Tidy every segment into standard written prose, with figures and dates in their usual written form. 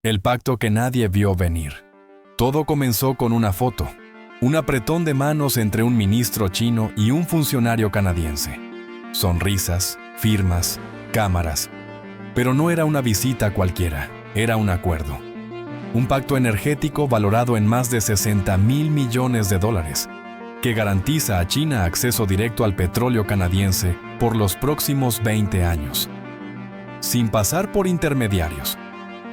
El pacto que nadie vio venir. Todo comenzó con una foto, un apretón de manos entre un ministro chino y un funcionario canadiense. Sonrisas, firmas, cámaras. Pero no era una visita cualquiera, era un acuerdo. Un pacto energético valorado en más de $60 mil millones, que garantiza a China acceso directo al petróleo canadiense por los próximos 20 años. Sin pasar por intermediarios,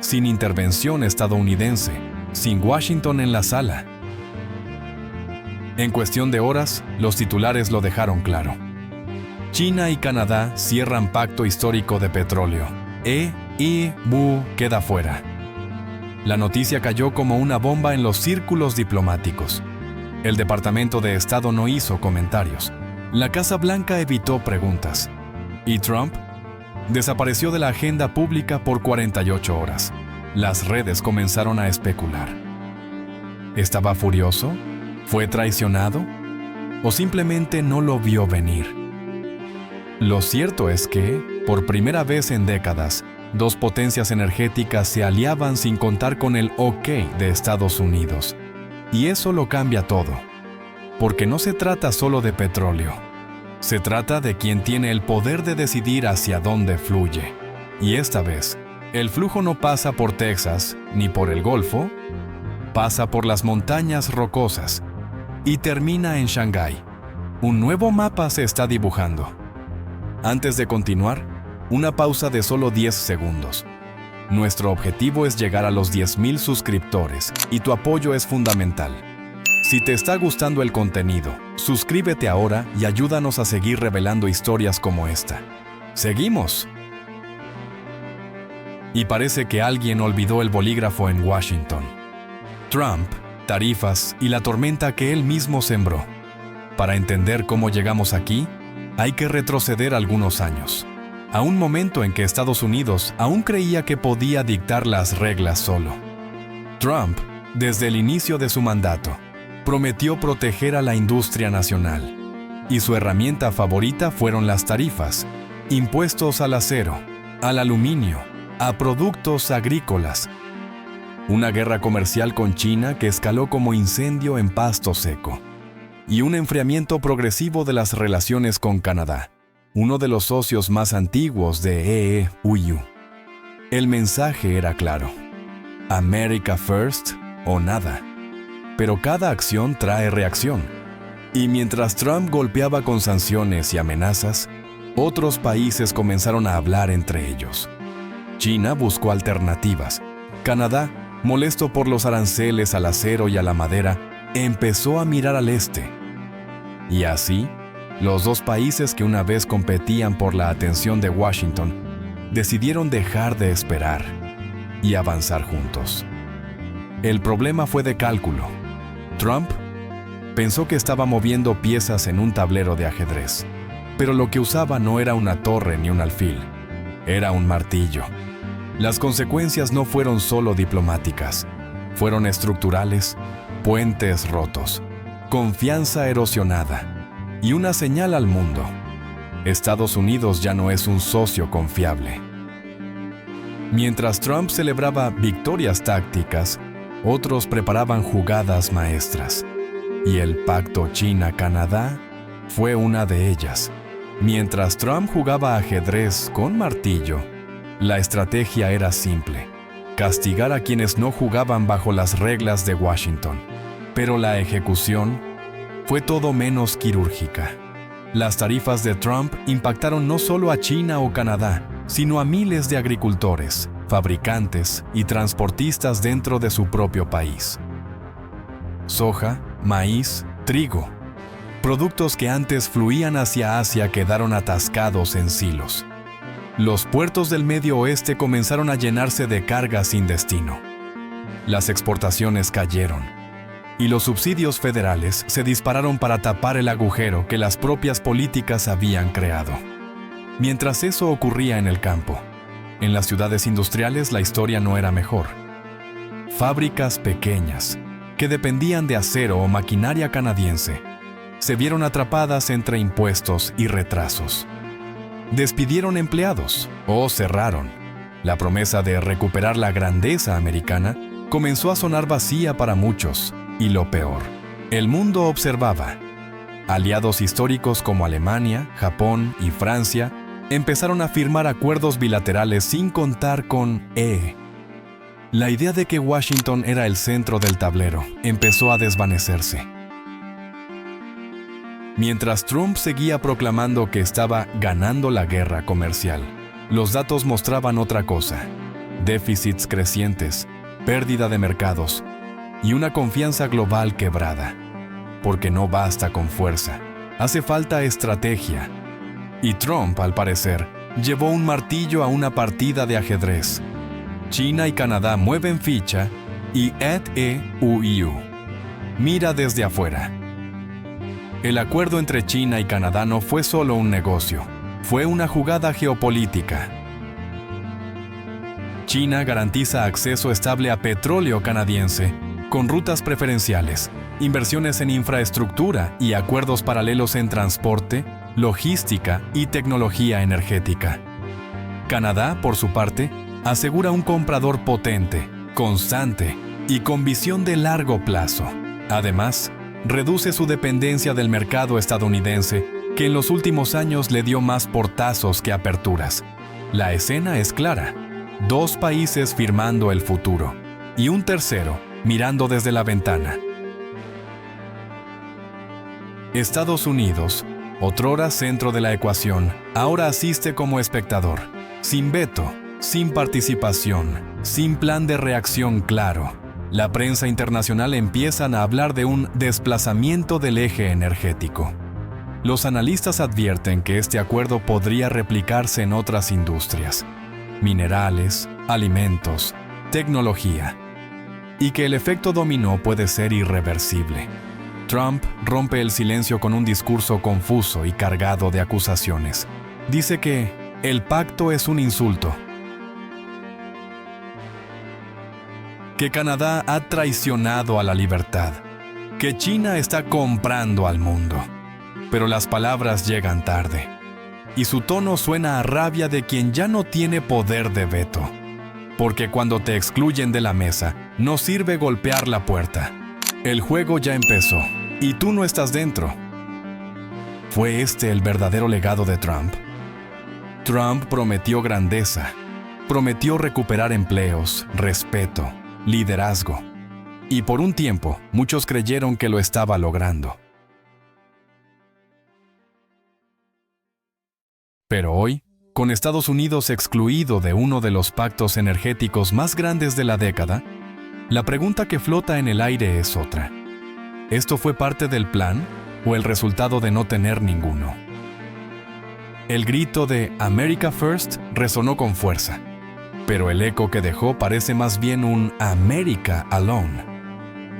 sin intervención estadounidense, sin Washington en la sala. En cuestión de horas, los titulares lo dejaron claro. China y Canadá cierran pacto histórico de petróleo. Queda fuera. La noticia cayó como una bomba en los círculos diplomáticos. El Departamento de Estado no hizo comentarios. La Casa Blanca evitó preguntas. ¿Y Trump? Desapareció de la agenda pública por 48 horas. Las redes comenzaron a especular. ¿Estaba furioso? ¿Fue traicionado? ¿O simplemente no lo vio venir? Lo cierto es que, por primera vez en décadas, dos potencias energéticas se aliaban sin contar con el OK de Estados Unidos. Y eso lo cambia todo. Porque no se trata solo de petróleo. Se trata de quien tiene el poder de decidir hacia dónde fluye. Y esta vez, el flujo no pasa por Texas ni por el Golfo, pasa por las montañas rocosas y termina en Shanghái. Un nuevo mapa se está dibujando. Antes de continuar, una pausa de solo 10 segundos. Nuestro objetivo es llegar a los 10,000 suscriptores y tu apoyo es fundamental. Si te está gustando el contenido, suscríbete ahora y ayúdanos a seguir revelando historias como esta. ¡Seguimos! Y parece que alguien olvidó el bolígrafo en Washington. Trump, tarifas y la tormenta que él mismo sembró. Para entender cómo llegamos aquí, hay que retroceder algunos años, a un momento en que Estados Unidos aún creía que podía dictar las reglas solo. Trump, desde el inicio de su mandato, prometió proteger a la industria nacional, y su herramienta favorita fueron las tarifas, impuestos al acero, al aluminio, a productos agrícolas. Una guerra comercial con China que escaló como incendio en pasto seco, y un enfriamiento progresivo de las relaciones con Canadá, uno de los socios más antiguos de EU. El mensaje era claro: America First o nada. Pero cada acción trae reacción. Y mientras Trump golpeaba con sanciones y amenazas, otros países comenzaron a hablar entre ellos. China buscó alternativas. Canadá, molesto por los aranceles al acero y a la madera, empezó a mirar al este. Y así, los dos países que una vez competían por la atención de Washington, decidieron dejar de esperar y avanzar juntos. El problema fue de cálculo. Trump pensó que estaba moviendo piezas en un tablero de ajedrez, pero lo que usaba no era una torre ni un alfil, era un martillo. Las consecuencias no fueron solo diplomáticas, fueron estructurales, puentes rotos, confianza erosionada y una señal al mundo: Estados Unidos ya no es un socio confiable. Mientras Trump celebraba victorias tácticas, otros preparaban jugadas maestras, y el pacto China-Canadá fue una de ellas. Mientras Trump jugaba ajedrez con martillo, la estrategia era simple: castigar a quienes no jugaban bajo las reglas de Washington. Pero la ejecución fue todo menos quirúrgica. Las tarifas de Trump impactaron no solo a China o Canadá, sino a miles de agricultores, fabricantes y transportistas dentro de su propio país. Soja, maíz, trigo. Productos que antes fluían hacia Asia quedaron atascados en silos. Los puertos del Medio Oeste comenzaron a llenarse de cargas sin destino. Las exportaciones cayeron, y los subsidios federales se dispararon para tapar el agujero que las propias políticas habían creado. Mientras eso ocurría en el campo, en las ciudades industriales la historia no era mejor. Fábricas pequeñas, que dependían de acero o maquinaria canadiense, se vieron atrapadas entre impuestos y retrasos. Despidieron empleados o cerraron. La promesa de recuperar la grandeza americana comenzó a sonar vacía para muchos, y lo peor, el mundo observaba. Aliados históricos como Alemania, Japón y Francia empezaron a firmar acuerdos bilaterales sin contar con La idea de que Washington era el centro del tablero empezó a desvanecerse. Mientras Trump seguía proclamando que estaba ganando la guerra comercial, los datos mostraban otra cosa: déficits crecientes, pérdida de mercados y una confianza global quebrada. Porque no basta con fuerza, hace falta estrategia. Y Trump, al parecer, llevó un martillo a una partida de ajedrez. China y Canadá mueven ficha y EUU mira desde afuera. El acuerdo entre China y Canadá no fue solo un negocio, fue una jugada geopolítica. China garantiza acceso estable a petróleo canadiense, con rutas preferenciales, inversiones en infraestructura y acuerdos paralelos en transporte, logística y tecnología energética. Canadá, por su parte, asegura un comprador potente, constante y con visión de largo plazo. Además, reduce su dependencia del mercado estadounidense, que en los últimos años le dio más portazos que aperturas. La escena es clara: 2 países firmando el futuro y un tercero mirando desde la ventana. Estados Unidos, otrora centro de la ecuación, ahora asiste como espectador, sin veto, sin participación, sin plan de reacción claro. La prensa internacional empieza a hablar de un desplazamiento del eje energético. Los analistas advierten que este acuerdo podría replicarse en otras industrias: minerales, alimentos, tecnología, y que el efecto dominó puede ser irreversible. Trump rompe el silencio con un discurso confuso y cargado de acusaciones. Dice que el pacto es un insulto, que Canadá ha traicionado a la libertad, que China está comprando al mundo. Pero las palabras llegan tarde, y su tono suena a rabia de quien ya no tiene poder de veto. Porque cuando te excluyen de la mesa, no sirve golpear la puerta. El juego ya empezó, y tú no estás dentro. ¿Fue este el verdadero legado de Trump? Trump prometió grandeza, prometió recuperar empleos, respeto, liderazgo. Y por un tiempo, muchos creyeron que lo estaba logrando. Pero hoy, con Estados Unidos excluido de uno de los pactos energéticos más grandes de la década, la pregunta que flota en el aire es otra. ¿Esto fue parte del plan o el resultado de no tener ninguno? El grito de America First resonó con fuerza, pero el eco que dejó parece más bien un America Alone.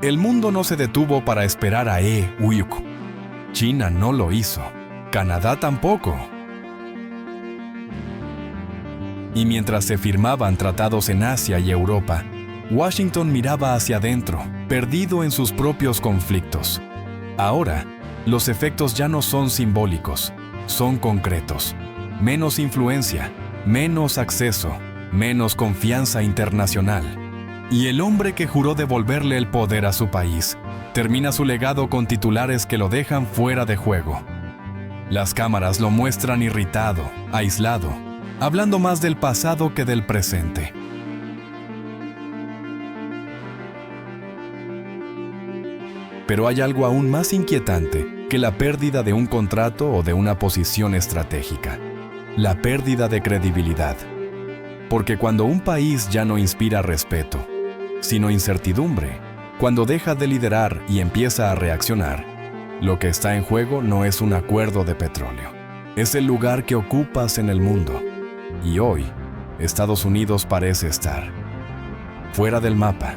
El mundo no se detuvo para esperar a EUU. China no lo hizo. Canadá tampoco. Y mientras se firmaban tratados en Asia y Europa, Washington miraba hacia adentro, perdido en sus propios conflictos. Ahora, los efectos ya no son simbólicos, son concretos. Menos influencia, menos acceso, menos confianza internacional. Y el hombre que juró devolverle el poder a su país termina su legado con titulares que lo dejan fuera de juego. Las cámaras lo muestran irritado, aislado, hablando más del pasado que del presente. Pero hay algo aún más inquietante que la pérdida de un contrato o de una posición estratégica: la pérdida de credibilidad. Porque cuando un país ya no inspira respeto, sino incertidumbre, cuando deja de liderar y empieza a reaccionar, lo que está en juego no es un acuerdo de petróleo, es el lugar que ocupas en el mundo. Y hoy, Estados Unidos parece estar fuera del mapa.